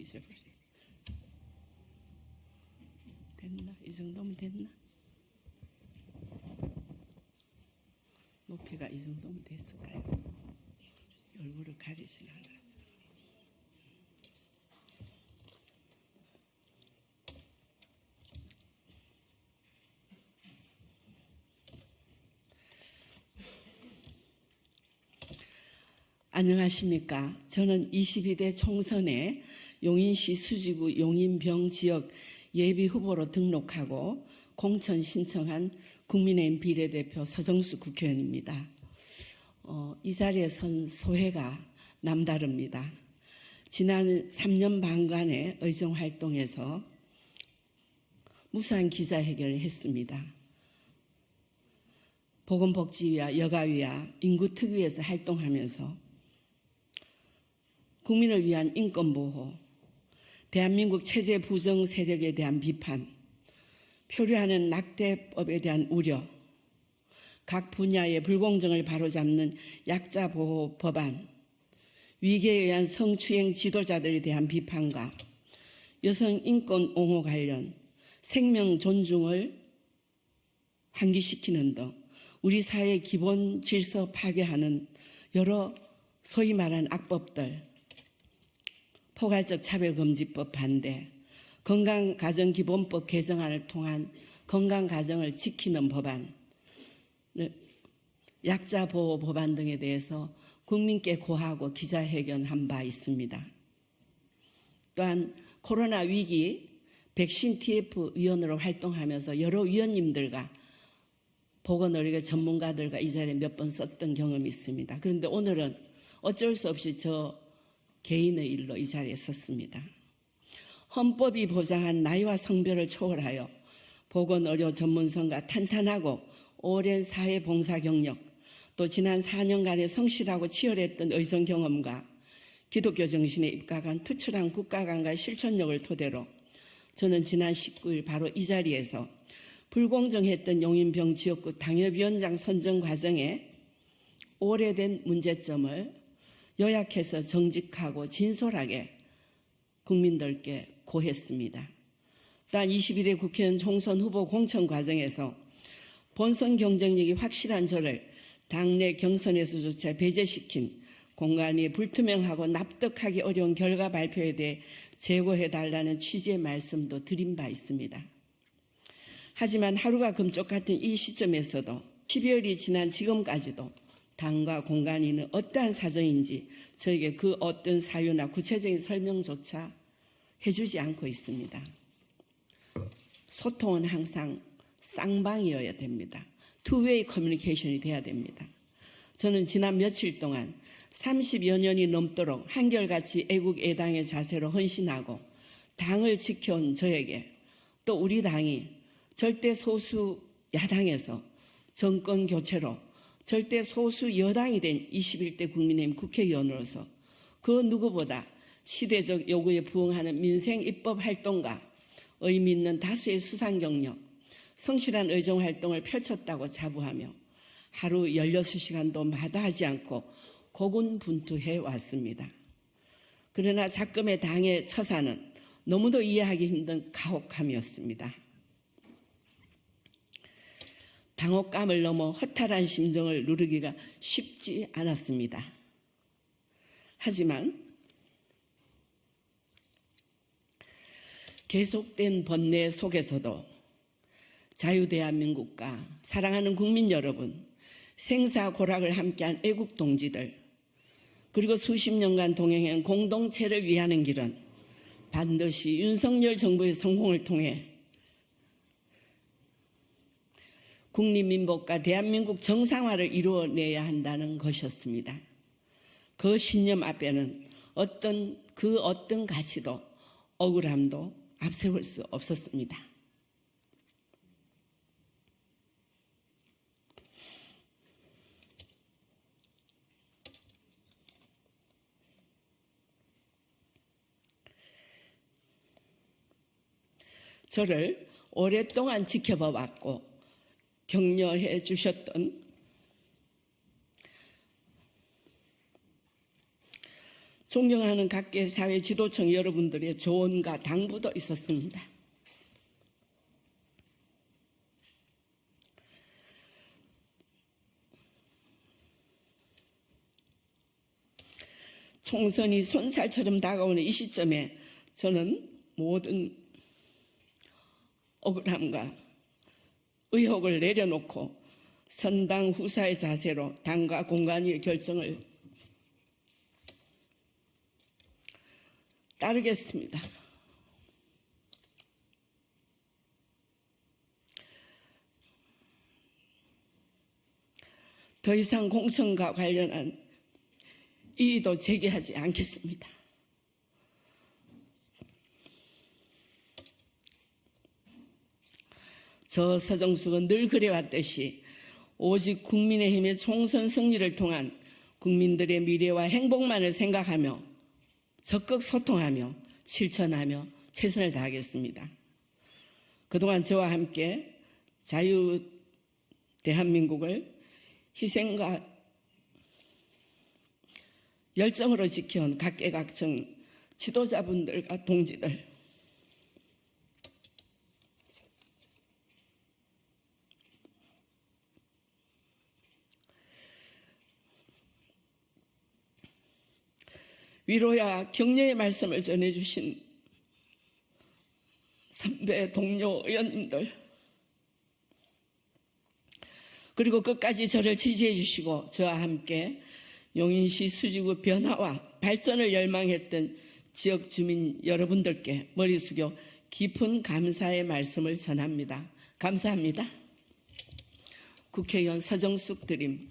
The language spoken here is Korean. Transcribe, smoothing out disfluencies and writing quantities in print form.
잊어버려. 됐나? 이 정도면 됐나? 높이가 이 정도면 됐을까요? 얼굴을 가리지 않아. 안녕하십니까. 저는 22대 총선에 용인시 수지구 용인병 지역 예비후보로 등록하고 공천 신청한 국민의힘 비례대표 서정수 국회의원입니다. 이 자리에 선 소회가 남다릅니다. 지난 3년 반간의 의정활동에서 무수한 기자회견을 했습니다. 보건복지위와 여가위와 인구특위에서 활동하면서 국민을 위한 인권보호, 대한민국 체제 부정 세력에 대한 비판, 표류하는 낙태법에 대한 우려, 각 분야의 불공정을 바로잡는 약자보호 법안, 위계에 의한 성추행 지도자들에 대한 비판과 여성 인권 옹호 관련 생명 존중을 환기시키는 등 우리 사회의 기본 질서 파괴하는 여러 소위 말하는 악법들, 포괄적 차별금지법 반대, 건강가정기본법 개정안을 통한 건강가정을 지키는 법안, 약자보호 법안 등에 대해서 국민께 고하고 기자회견한 바 있습니다. 또한 코로나 위기 백신 TF 위원으로 활동하면서 여러 위원님들과 보건의료 전문가들과 이 자리에 몇 번 썼던 경험이 있습니다. 그런데 오늘은 어쩔 수 없이 저 개인의 일로 이 자리에 섰습니다. 헌법이 보장한 나이와 성별을 초월하여 보건의료 전문성과 탄탄하고 오랜 사회봉사 경력, 또 지난 4년간의 성실하고 치열했던 의정 경험과 기독교 정신에 입각한 투철한 국가관과 실천력을 토대로 저는 지난 19일 바로 이 자리에서 불공정했던 용인병 지역구 당협위원장 선정 과정에 오래된 문제점을 요약해서 정직하고 진솔하게 국민들께 고했습니다. 또한 22대 국회의원 총선 후보 공천 과정에서 본선 경쟁력이 확실한 저를 당내 경선에서조차 배제시킨 공간이 불투명하고 납득하기 어려운 결과 발표에 대해 제고해달라는 취지의 말씀도 드린 바 있습니다. 하지만 하루가 금쪽 같은 이 시점에서도 12월이 지난 지금까지도 당과 공간위는 어떠한 사정인지 저에게 그 어떤 사유나 구체적인 설명조차 해주지 않고 있습니다. 소통은 항상 쌍방이어야 됩니다. 투웨이 커뮤니케이션이 돼야 됩니다. 저는 지난 며칠 동안 30여 년이 넘도록 한결같이 애국애당의 자세로 헌신하고 당을 지켜온 저에게 또 우리 당이 절대 소수 야당에서 정권 교체로 절대 소수 여당이 된 21대 국민의힘 국회의원으로서 그 누구보다 시대적 요구에 부응하는 민생 입법 활동과 의미 있는 다수의 수상 경력, 성실한 의정 활동을 펼쳤다고 자부하며 하루 16시간도 마다하지 않고 고군분투해 왔습니다. 그러나 작금의 당의 처사는 너무도 이해하기 힘든 가혹함이었습니다. 당혹감을 넘어 허탈한 심정을 누르기가 쉽지 않았습니다. 하지만 계속된 번뇌 속에서도 자유대한민국과 사랑하는 국민 여러분, 생사고락을 함께한 애국동지들, 그리고 수십 년간 동행한 공동체를 위하는 길은 반드시 윤석열 정부의 성공을 통해 국립민복과 대한민국 정상화를 이루어내야 한다는 것이었습니다. 그 신념 앞에는 어떤 가치도 억울함도 앞세울 수 없었습니다. 저를 오랫동안 지켜봐 왔고 격려해 주셨던 존경하는 각계 사회 지도층 여러분들의 조언과 당부도 있었습니다. 총선이 손살처럼 다가오는 이 시점에 저는 모든 억울함과 의혹을 내려놓고 선당 후사의 자세로 당과 공관위의 결정을 따르겠습니다. 더 이상 공천과 관련한 이의도 제기하지 않겠습니다. 저 서정숙은 늘 그래왔듯이 오직 국민의힘의 총선 승리를 통한 국민들의 미래와 행복만을 생각하며 적극 소통하며 실천하며 최선을 다하겠습니다. 그동안 저와 함께 자유 대한민국을 희생과 열정으로 지켜온 각계각층 지도자분들과 동지들, 위로야 격려의 말씀을 전해주신 선배 동료 의원님들, 그리고 끝까지 저를 지지해 주시고 저와 함께 용인시 수지구 변화와 발전을 열망했던 지역 주민 여러분들께 머리 숙여 깊은 감사의 말씀을 전합니다. 감사합니다. 국회의원 서정숙 드림.